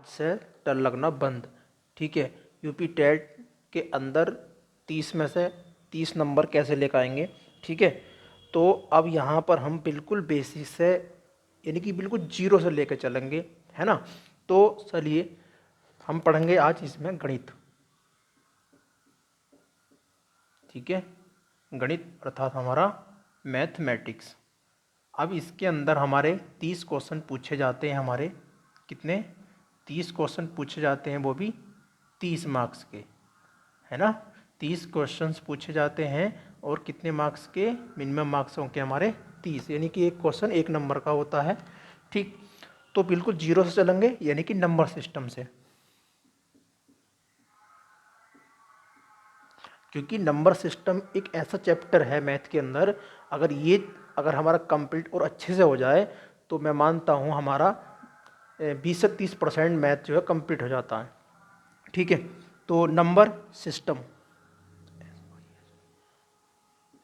से डर लगना बंद। ठीक है, यूपी टेट के अंदर 30 में से 30 नंबर कैसे लेकर आएंगे। ठीक है, तो अब यहाँ पर हम बिल्कुल बेसिक से यानी कि बिल्कुल जीरो से लेकर चलेंगे, है ना। तो चलिए हम पढ़ेंगे आज इसमें गणित। ठीक है, गणित अर्थात हमारा मैथमेटिक्स। अब इसके अंदर हमारे 30 क्वेश्चन पूछे जाते हैं। हमारे कितने 30 क्वेश्चन पूछे जाते हैं, वो भी 30 मार्क्स के, है ना। 30 क्वेश्चंस पूछे जाते हैं और कितने मार्क्स के, मिनिमम मार्क्स होंगे हमारे 30, यानी कि एक क्वेश्चन 1 नंबर का होता है। ठीक, तो बिल्कुल जीरो से चलेंगे यानी कि नंबर सिस्टम से, क्योंकि नंबर सिस्टम एक ऐसा चैप्टर है मैथ के अंदर, अगर हमारा कंप्लीट और अच्छे से हो जाए तो मैं मानता हूँ हमारा 20 से 30% मैथ जो है कंप्लीट हो जाता है। ठीक है, तो number system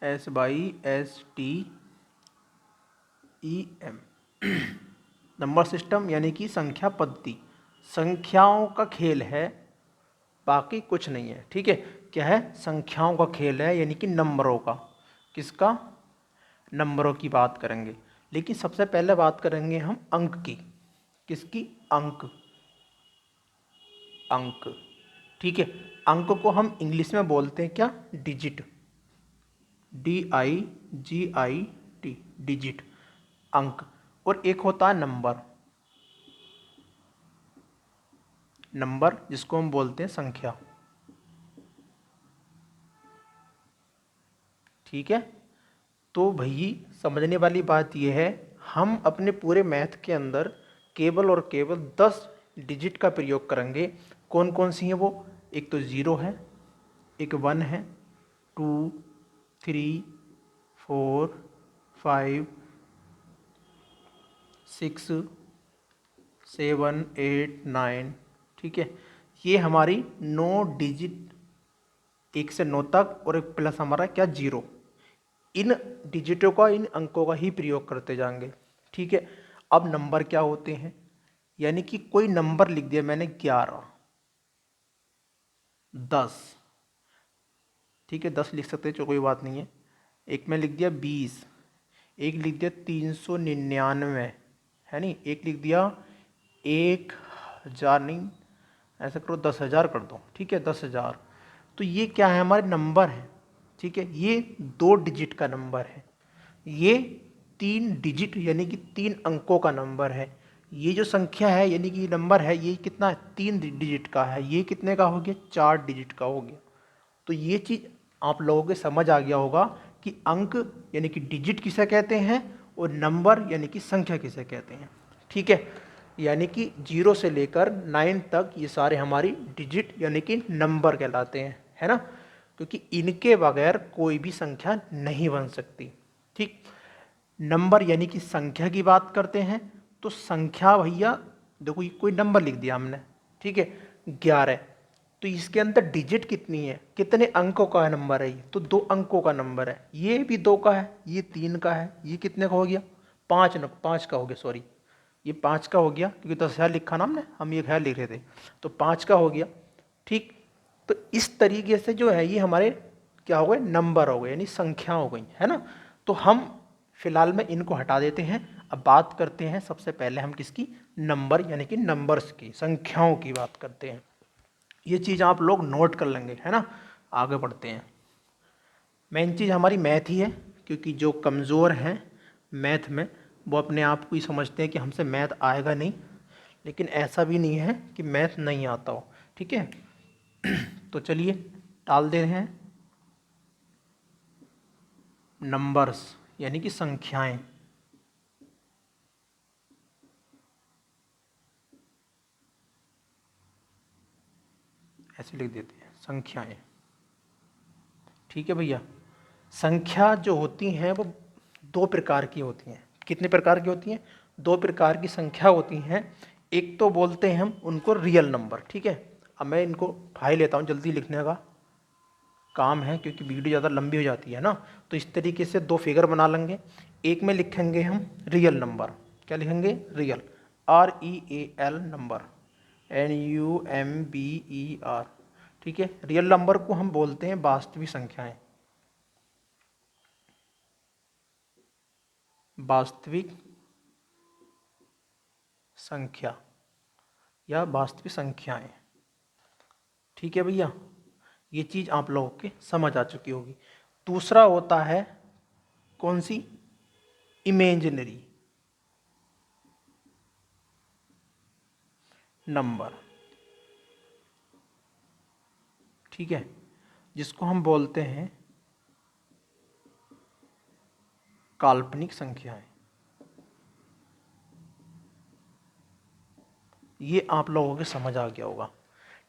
SYSTEM number system यानी कि संख्या पद्धति, संख्याओं का खेल है, बाकी कुछ नहीं है। ठीक है, क्या है, संख्याओं का खेल है, यानी कि नंबरों का। किसका, नंबरों की बात करेंगे। लेकिन सबसे पहले बात करेंगे हम अंक की। किसकी, अंक, अंक। ठीक है, अंक को हम इंग्लिश में बोलते हैं क्या, डिजिट, DIGIT, डिजिट, अंक। और एक होता है नंबर, नंबर जिसको हम बोलते हैं संख्या। ठीक है, तो भाई समझने वाली बात यह है, हम अपने पूरे मैथ के अंदर केवल और केवल 10 डिजिट का प्रयोग करेंगे। कौन कौन सी हैं वो, एक तो 0 है, एक 1 है, 2, 3, 4, 5, 6, 7, 8, 9। ठीक है, ये हमारी 9 डिजिट, 1 से 9 तक, और एक प्लस हमारा क्या, 0। इन डिजिटों का, इन अंकों का ही प्रयोग करते जाएंगे। ठीक है, अब नंबर क्या होते हैं, यानी कि कोई नंबर लिख दिया मैंने 11, 10। ठीक है, 10 लिख सकते हैं, जो कोई बात नहीं है। एक में लिख दिया 20, एक लिख दिया 399, है नहीं, एक लिख दिया 1000, नहीं ऐसा करो 10,000 कर दो। ठीक है, 10,000। तो ये क्या है, हमारे नंबर है। ठीक है, ये 2 डिजिट का नंबर है, ये 3 डिजिट यानी कि 3 अंकों का नंबर है। ये जो संख्या है यानी कि नंबर है, ये कितना है, 3 डिजिट का है। ये कितने का हो गया, 4 डिजिट का हो गया। तो ये चीज़ आप लोगों के समझ आ गया होगा कि अंक यानी कि डिजिट किसे कहते हैं और नंबर यानी कि संख्या किसे कहते हैं। ठीक है, यानी कि 0 से लेकर 9 तक ये सारे हमारी डिजिट यानी कि नंबर कहलाते हैं, है ना, क्योंकि इनके बगैर कोई भी संख्या नहीं बन सकती। ठीक, नंबर यानी कि संख्या की बात करते हैं, तो संख्या भैया देखो, ये कोई नंबर लिख दिया हमने, ठीक है, 11। तो इसके अंदर डिजिट कितनी है, कितने अंकों का नंबर है ये, तो 2 अंकों का नंबर है। ये भी 2 का है, ये 3 का है, ये कितने का हो गया, 5 का हो गया, सॉरी ये 5 का हो गया, क्योंकि 10,000 लिखा ना हमने, हम ये 1000 लिख रहे थे, तो 5 का हो गया। ठीक, तो इस तरीके से जो है ये हमारे क्या हो गए, नंबर हो गए, यानी संख्या हो गई, है ना। तो हम फिलहाल में इनको हटा देते हैं। अब बात करते हैं सबसे पहले हम किसकी, नंबर यानी कि नंबर्स की, संख्याओं की बात करते हैं। ये चीज़ आप लोग नोट कर लेंगे, है ना। आगे बढ़ते हैं। मेन चीज़ हमारी मैथ ही है, क्योंकि जो कमज़ोर हैं मैथ में वो अपने आप को ही समझते हैं कि हमसे मैथ आएगा नहीं, लेकिन ऐसा भी नहीं है कि मैथ नहीं आता हो। ठीक है, तो चलिए डाल दे रहे हैं नंबर्स यानी कि संख्याएं। ऐसे लिख देते हैं संख्याएं। ठीक है भैया, संख्या जो होती हैं वो 2 प्रकार की होती हैं। कितने प्रकार की होती हैं, 2 प्रकार की संख्या होती हैं। एक तो बोलते हैं हम उनको रियल नंबर। ठीक है, अब मैं इनको उठा लेता हूँ, जल्दी लिखने का काम है क्योंकि वीडियो ज़्यादा लंबी हो जाती है ना। तो इस तरीके से 2 फिगर बना लेंगे। एक में लिखेंगे हम रियल नंबर, क्या लिखेंगे, रियल, REAL नंबर, NUMBER, ठीक है। रियल नंबर को हम बोलते हैं वास्तविक संख्याएं, वास्तविक संख्या या वास्तविक संख्याएं, ठीक है भैया। ये चीज़ आप लोगों के समझ आ चुकी होगी। दूसरा होता है कौन सी, इमेजिनरी नंबर, ठीक है, जिसको हम बोलते हैं काल्पनिक संख्याएं। ये आप लोगों के समझ आ गया होगा,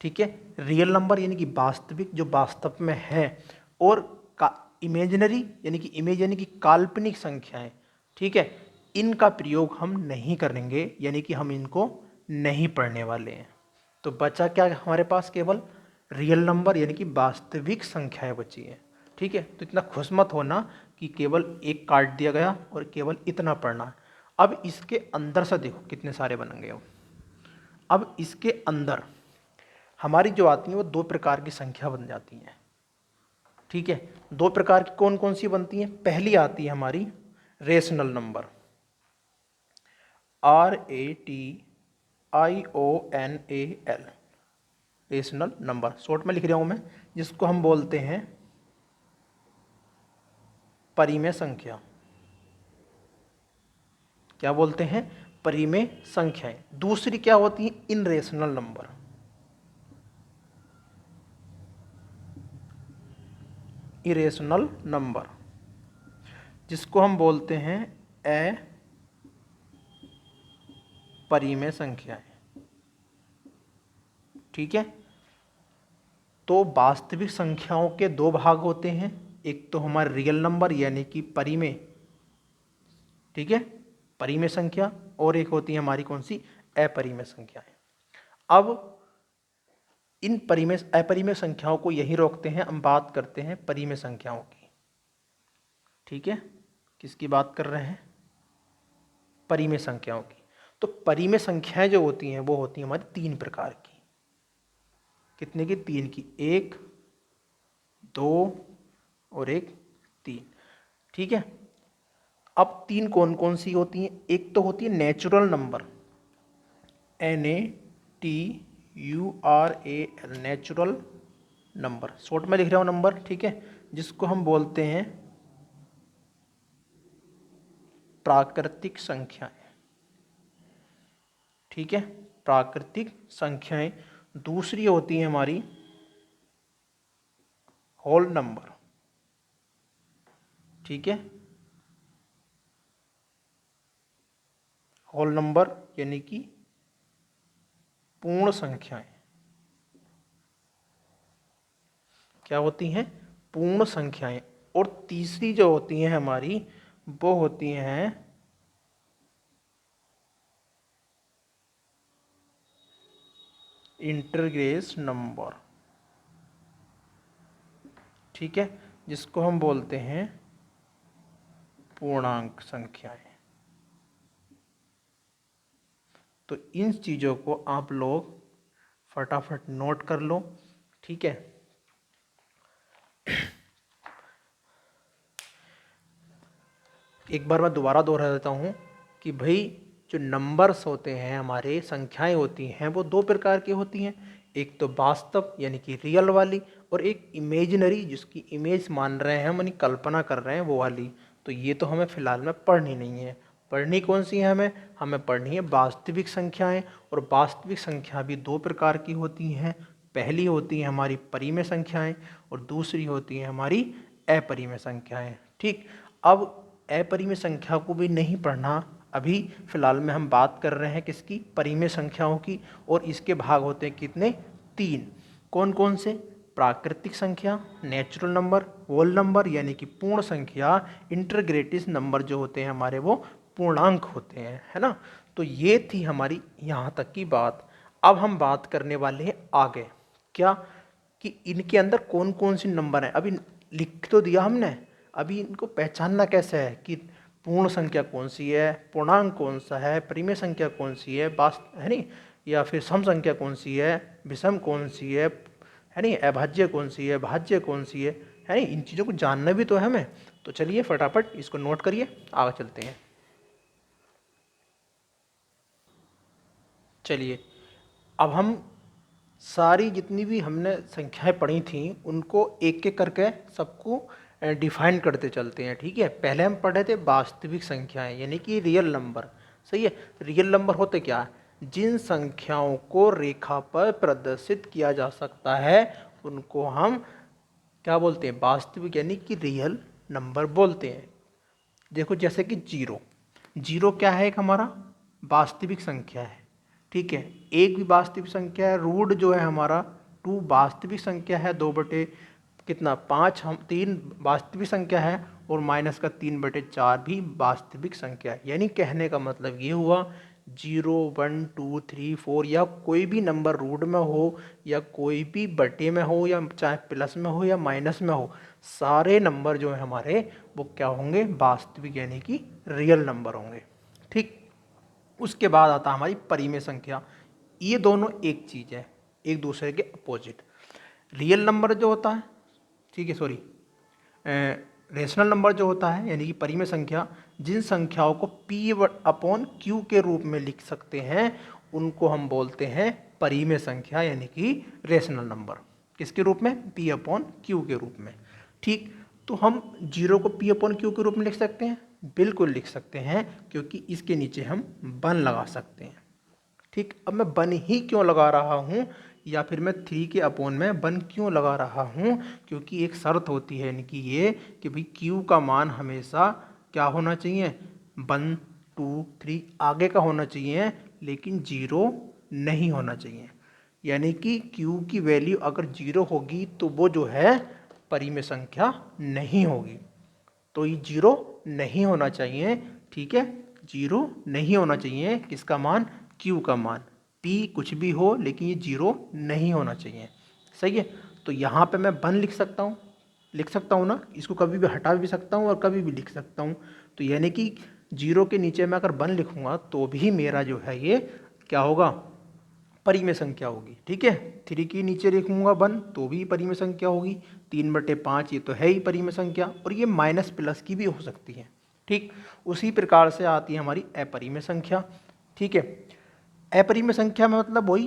ठीक है। रियल नंबर यानी कि वास्तविक, जो वास्तव में है, और इमेजिनरी यानी कि इमेज यानी कि काल्पनिक संख्याएं, ठीक है। इनका प्रयोग हम नहीं करेंगे, यानी कि हम इनको नहीं पढ़ने वाले हैं। तो बचा क्या हमारे पास, केवल रियल नंबर यानी कि वास्तविक संख्याएं बची हैं, ठीक है। तो इतना खुश मत होना कि केवल एक काट दिया गया और केवल इतना पढ़ना है। अब इसके अंदर से देखो कितने सारे बनेंगे। अब इसके अंदर हमारी जो आती हैं वो दो प्रकार की संख्या बन जाती हैं, ठीक है। दो प्रकार की कौन कौन सी बनती हैं, पहली आती है हमारी rational number, RATIONAL, rational number, short में लिख रहा हूं मैं, जिसको हम बोलते हैं परिमेय संख्या। क्या बोलते हैं, परिमेय संख्याएं। दूसरी क्या होती है, इनरेशनल नंबर, इरेशनल नंबर, जिसको हम बोलते हैं अपरिमेय संख्याएं, ठीक है। तो वास्तविक संख्याओं के दो भाग होते हैं, एक तो हमारे रियल नंबर यानी कि परिमेय, ठीक है, परिमेय संख्या, और एक होती है हमारी कौन सी, अपरिमेय संख्याएं। अब इन परिमेय अपरिमेय संख्याओं को यही रोकते हैं, हम बात करते हैं परिमेय संख्याओं की, ठीक है। किसकी बात कर रहे हैं, परिमेय संख्याओं की। तो परिमेय संख्याएं जो होती हैं वो होती हैं हमारी तीन प्रकार की। कितने की, तीन की, एक, दो और एक, तीन, ठीक है। अब तीन कौन कौन सी होती हैं, एक तो होती है natural number, NATURAL, natural number, short में लिख रहा हूं नंबर, ठीक है, जिसको हम बोलते हैं प्राकृतिक संख्याएं, ठीक है, प्राकृतिक संख्याएं। दूसरी होती है हमारी होल नंबर, ठीक है, होल नंबर यानी कि पूर्ण संख्याएं। क्या होती हैं, पूर्ण संख्याएं। और तीसरी जो होती हैं हमारी वो होती हैं इंटरग्रेस नंबर, ठीक है, जिसको हम बोलते हैं पूर्णांक संख्याएं। तो इन चीज़ों को आप लोग फटाफट नोट कर लो, ठीक है। एक बार मैं दोबारा दोहरा देता हूँ कि भाई जो नंबर्स होते हैं, हमारे संख्याएं होती हैं, वो दो प्रकार की होती हैं, एक तो वास्तव यानी कि रियल वाली, और एक इमेजिनरी जिसकी इमेज मान रहे हैं हम, यानी कल्पना कर रहे हैं वो वाली। तो ये तो हमें फिलहाल में पढ़नी नहीं है। पढ़नी कौन सी है, हमें पढ़नी है वास्तविक संख्याएं। और वास्तविक संख्या भी दो प्रकार की होती हैं, पहली होती है हमारी परिमेय संख्याएं और दूसरी होती है हमारी अपरिमेय संख्याएं, ठीक। अब अपरिमेय संख्या को भी नहीं पढ़ना, अभी फिलहाल में हम बात कर रहे हैं किसकी, परिमेय संख्याओं की। और इसके भाग होते हैं कितने, तीन। कौन कौन से, प्राकृतिक संख्या, नेचुरल नंबर, होल नंबर यानी कि पूर्ण संख्या, इंटरग्रेटिस नंबर जो होते हैं हमारे वो पूर्णांक होते हैं, है ना। तो ये थी हमारी यहाँ तक की बात। अब हम बात करने वाले हैं आगे, क्या, कि इनके अंदर कौन कौन सी नंबर हैं। अभी लिख तो दिया हमने, अभी इनको पहचानना कैसे है कि पूर्ण संख्या कौन सी है, पूर्णांक कौन सा है, परिमेय संख्या कौन सी है, है नहीं, या फिर सम संख्या कौन सी है, विषम कौन सी है नहीं, अभाज्य कौन सी है, भाज्य कौन सी है नहीं, इन चीज़ों को जानना भी तो है हमें। तो चलिए फटाफट इसको नोट करिए, आगे चलते हैं। चलिए अब हम सारी जितनी भी हमने संख्याएं पढ़ी थी उनको एक एक करके सबको डिफाइन करते चलते हैं। ठीक है, पहले हम पढ़े थे वास्तविक संख्याएं यानी कि रियल नंबर। सही है, रियल नंबर होते क्या है, जिन संख्याओं को रेखा पर प्रदर्शित किया जा सकता है उनको हम क्या बोलते हैं, वास्तविक यानी कि रियल नंबर बोलते हैं। देखो जैसे कि जीरो, जीरो क्या है, एक हमारा वास्तविक संख्या है। ठीक है, एक भी वास्तविक संख्या है। रूट जो है हमारा टू वास्तविक संख्या है, 2 बटे कितना 5 हम 3 वास्तविक संख्या है, और माइनस का 3/4 भी वास्तविक संख्या है। यानी कहने का मतलब ये हुआ 0 1 2 3 4 या कोई भी नंबर रूट में हो या कोई भी बटे में हो या चाहे प्लस में हो या माइनस में हो, सारे नंबर जो है हमारे वो क्या होंगे, वास्तविक यानी कि रियल नंबर होंगे। ठीक, उसके बाद आता हमारी परिमेय संख्या। ये दोनों एक चीज़ है, एक दूसरे के अपोजिट। रियल नंबर जो होता है, ठीक है सॉरी, रेशनल नंबर जो होता है यानी कि परिमेय संख्या, जिन संख्याओं को P/Q के रूप में लिख सकते हैं उनको हम बोलते हैं परिमेय संख्या यानी कि रेशनल नंबर। किसके रूप में, P/Q के रूप में। ठीक, तो हम जीरो को P/Q के रूप में लिख सकते हैं, बिल्कुल लिख सकते हैं, क्योंकि इसके नीचे हम 1 लगा सकते हैं। ठीक, अब मैं 1 ही क्यों लगा रहा हूँ या फिर मैं 3 के अपॉन में 1 क्यों लगा रहा हूँ, क्योंकि एक शर्त होती है यानी कि ये कि भाई Q का मान हमेशा क्या होना चाहिए, 1 2 3 आगे का होना चाहिए, लेकिन 0 नहीं होना चाहिए। यानी कि Q की वैल्यू अगर 0 होगी तो वो जो है परिमेय संख्या नहीं होगी। तो ये 0 नहीं होना चाहिए। ठीक है, 0 नहीं होना चाहिए, किसका मान, Q का मान। P कुछ भी हो लेकिन ये 0 नहीं होना चाहिए। सही है, तो यहाँ पे मैं 1 लिख सकता हूँ ना, इसको कभी भी हटा भी सकता हूँ और कभी भी लिख सकता हूँ। तो यानी कि 0 के नीचे मैं अगर 1 लिखूँगा तो भी मेरा जो है ये क्या होगा, परिमेय संख्या होगी। ठीक है, 3 के नीचे लिखूंगा 1 तो भी परिमेय संख्या होगी, 3/5 ये तो है ही परिमेय संख्या, और ये माइनस प्लस की भी हो सकती है। ठीक, उसी प्रकार से आती है हमारी अपरिमेय संख्या। ठीक है, अपरिमेय संख्या में मतलब वही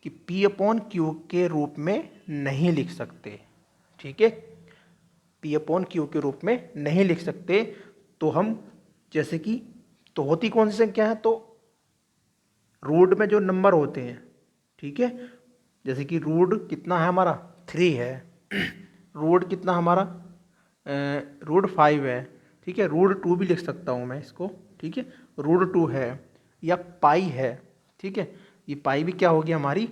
कि P/Q के रूप में नहीं लिख सकते। ठीक है, P/Q के रूप में नहीं लिख सकते। तो हम जैसे कि, तो होती कौन सी संख्या है, तो रूट में जो नंबर होते हैं, ठीक है, जैसे कि रूट कितना है हमारा 3 है, रूट कितना हमारा रूट 5 है। ठीक है, रूट 2 भी लिख सकता हूँ मैं इसको। ठीक है, रूट 2 है या पाई है। ठीक है, ये पाई भी क्या होगी, हमारी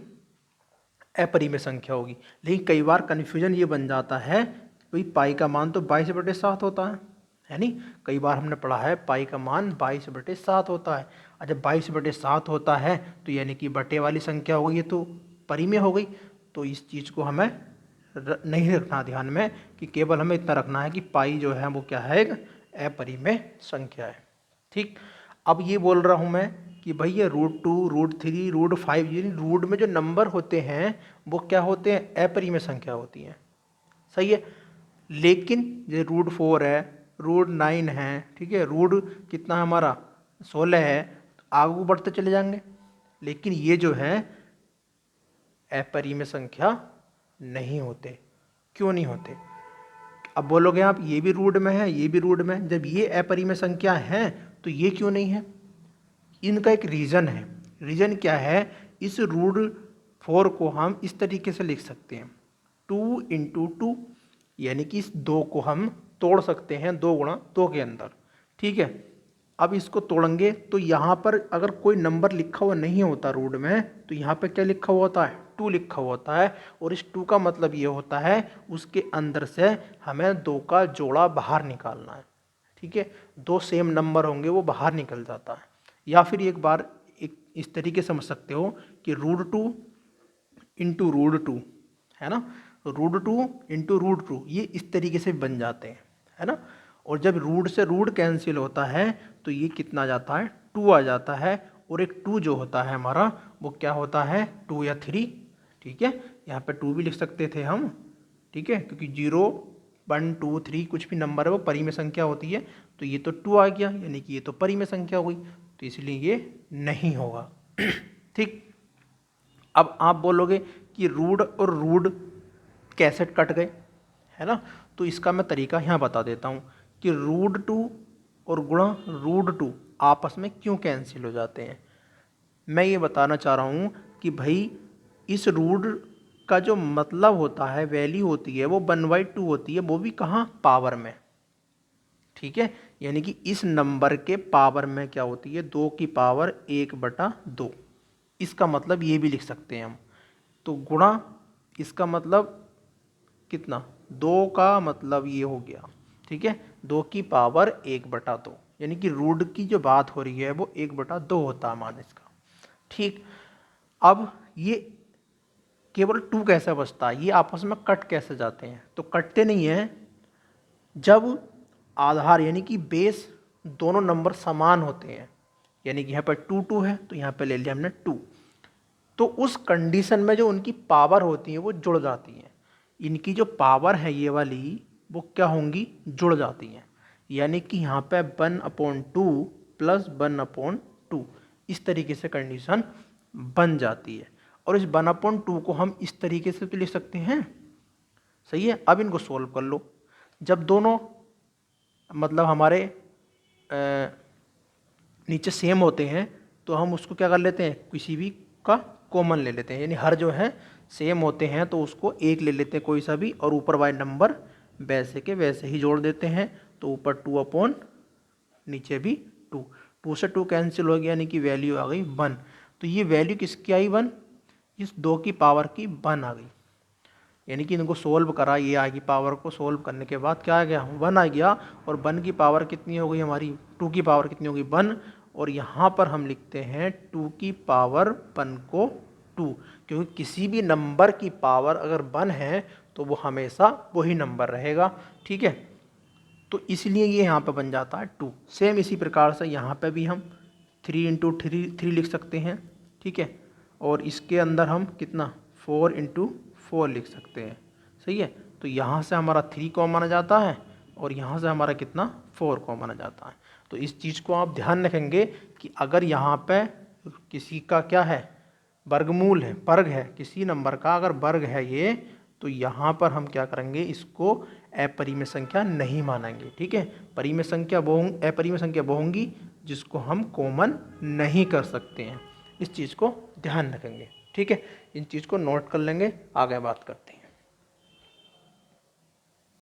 अपरिमेय संख्या होगी। लेकिन कई बार कन्फ्यूजन ये बन जाता है, भाई पाई का मान तो 22/7 होता है नहीं, कई बार हमने पढ़ा है पाई का मान 22/7 होता है। अच्छा 22/7 होता है तो यानी कि बटे वाली संख्या हो गई, ये तो परिमेय हो गई। तो इस चीज़ को हमें नहीं रखना ध्यान में, कि केवल हमें इतना रखना है कि पाई जो है वो क्या है, एक अपरिमेय संख्या है। ठीक, अब ये बोल रहा हूँ मैं कि भाई ये रूट 2 रूट 3 रूट 5 यानी रूट में जो नंबर होते हैं वो क्या होते हैं, अपरिमेय संख्या होती हैं। सही है, लेकिन ये रूट 4 है, रूट 9 है, ठीक है, रूट कितना हमारा 16 है, आगे बढ़ते चले जाएंगे, लेकिन ये जो है अपरिमेय संख्या नहीं होते। क्यों नहीं होते, अब बोलोगे आप ये भी रूट में है ये भी रूट में है, जब ये अपरिमेय संख्या है तो ये क्यों नहीं है। इनका एक रीज़न है। रीज़न क्या है, इस रूट 4 को हम इस तरीके से लिख सकते हैं 2 × 2 यानी कि इस 2 को हम तोड़ सकते हैं 2 × 2 के अंदर। ठीक है, अब इसको तोड़ेंगे तो यहाँ पर अगर कोई नंबर लिखा हुआ नहीं होता रूट में, तो यहाँ पे क्या लिखा हुआ होता है, 2 लिखा हुआ होता है, और इस 2 का मतलब ये होता है उसके अंदर से हमें 2 का जोड़ा बाहर निकालना है। ठीक है, 2 सेम नंबर होंगे वो बाहर निकल जाता है। या फिर एक बार एक इस तरीके समझ सकते हो कि रूट 2 × रूट 2 है ना, रूट 2 × रूट 2 ये इस तरीके से बन जाते हैं, है ना। और जब रूट से रूट कैंसिल होता है तो ये कितना आ जाता है, 2 आ जाता है, और एक 2 जो होता है हमारा वो क्या होता है 2 या 3, ठीक है। यहाँ पे 2 भी लिख सकते थे हम, ठीक है, क्योंकि 0 1 2 3 कुछ भी नंबर है वो परिमेय संख्या होती है। तो ये तो 2 आ गया, यानी कि ये तो परिमेय संख्या हो गई, तो इसलिए ये नहीं होगा। ठीक। अब आप बोलोगे कि रूड और रूड कैसे कट गए, है ना। तो इसका मैं तरीका यहाँ बता देता हूँ कि रूड 2 और गुणा रूड 2 आपस में क्यों कैंसिल हो जाते हैं। मैं ये बताना चाह रहा हूँ कि भाई इस रूड का जो मतलब होता है, वैल्यू होती है वो 1/2 होती है, वो भी कहाँ, पावर में, ठीक है। यानी कि इस नंबर के पावर में क्या होती है 2 की पावर 1/2। इसका मतलब ये भी लिख सकते हैं हम। तो गुणा इसका मतलब कितना, 2 का मतलब ये हो गया, ठीक है, 2 की पावर 1/2, यानी कि रूट की जो बात हो रही है वो 1/2 होता है मान इसका। ठीक। अब ये केवल 2 कैसे बचता है, ये आपस में कट कैसे जाते हैं, तो कटते नहीं हैं जब आधार यानी कि बेस दोनों नंबर समान होते हैं। यानी कि यहाँ पर 2 2 है तो यहाँ पे ले लिया हमने 2, तो उस कंडीशन में जो उनकी पावर होती है वो जुड़ जाती हैं। इनकी जो पावर है ये वाली वो क्या होंगी, जुड़ जाती हैं। यानी कि यहाँ पे 1/2 प्लस 1/2 इस तरीके से कंडीशन बन जाती है। और इस 1/2 को हम इस तरीके से तो लिख सकते हैं, सही है। अब इनको सोल्व कर लो। जब दोनों मतलब हमारे नीचे सेम होते हैं तो हम उसको क्या कर लेते हैं, किसी भी का कॉमन ले लेते हैं। यानी हर जो है सेम होते हैं तो उसको एक ले लेते हैं कोई सा भी, और ऊपर वाले नंबर वैसे के वैसे ही जोड़ देते हैं। तो ऊपर 2 अपॉन नीचे भी 2, 2 से 2 कैंसिल हो गया, यानी कि वैल्यू आ गई 1। तो ये वैल्यू किसकी आई 1, इस 2 की पावर की 1 आ गई। यानी कि इनको सोल्व करा, ये आएगी पावर को सोल्व करने के बाद क्या आ गया 1 आ गया। और 1 की पावर कितनी हो गई हमारी, 2 की पावर कितनी हो गई 1। और यहाँ पर हम लिखते हैं 2 की पावर 1 को 2, क्योंकि किसी भी नंबर की पावर अगर 1 है तो वो हमेशा वही नंबर रहेगा, ठीक है। तो इसलिए ये यहाँ पे बन जाता है 2। सेम इसी प्रकार से यहाँ पे भी हम 3 × 3 लिख सकते हैं, ठीक है। और इसके अंदर हम कितना 4 × 4 लिख सकते हैं, सही है। तो यहाँ से हमारा 3 कॉमन आ जाता है और यहाँ से हमारा कितना 4 कॉमन आ जाता है। तो इस चीज़ को आप ध्यान रखेंगे कि अगर यहाँ पे किसी का क्या है, वर्गमूल है, वर्ग है, किसी नंबर का अगर वर्ग है ये, तो यहाँ पर हम क्या करेंगे, इसको अपरिमेय संख्या नहीं मानेंगे, ठीक है। परिमेय संख्या वो अपरिमेय संख्या वो होंगी जिसको हम कॉमन नहीं कर सकते हैं। इस चीज़ को ध्यान रखेंगे, ठीक है। इन चीज़ को नोट कर लेंगे, आगे बात करते हैं।